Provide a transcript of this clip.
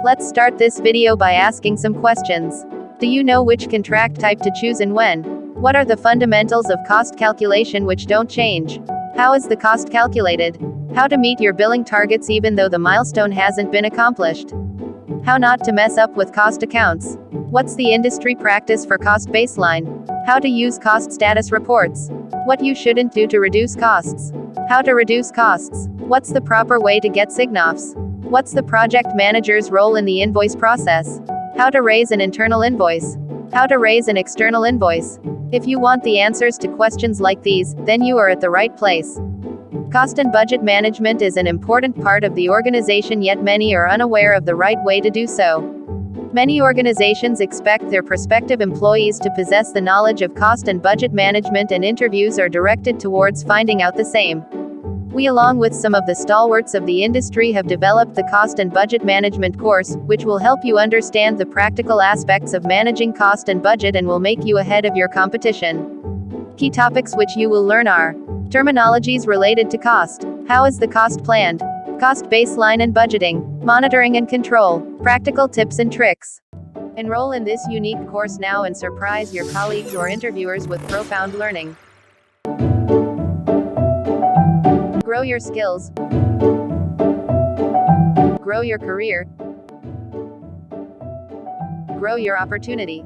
Let's start this video by asking some questions. Do you know which contract type to choose and when? What are the fundamentals of cost calculation which don't change? How is the cost calculated? How to meet your billing targets even though the milestone hasn't been accomplished? How not to mess up with cost accounts? What's the industry practice for cost baseline? How to use cost status reports? What you shouldn't do to reduce costs? How to reduce costs? What's the proper way to get signoffs? What's the project manager's role in the invoice process? How to raise an internal invoice? How to raise an external invoice? If you want the answers to questions like these, then you are at the right place. Cost and budget management is an important part of the organization, yet many are unaware of the right way to do so. Many organizations expect their prospective employees to possess the knowledge of cost and budget management, and interviews are directed towards finding out the same. We, along with some of the stalwarts of the industry, have developed the Cost and Budget Management course, which will help you understand the practical aspects of managing cost and budget and will make you ahead of your competition. Key topics which you will learn are: terminologies related to cost. How is the cost planned? Cost baseline and budgeting. Monitoring and control. Practical tips and tricks. Enroll in this unique course now and surprise your colleagues or interviewers with profound learning. Grow your skills. Grow your career. Grow your opportunity.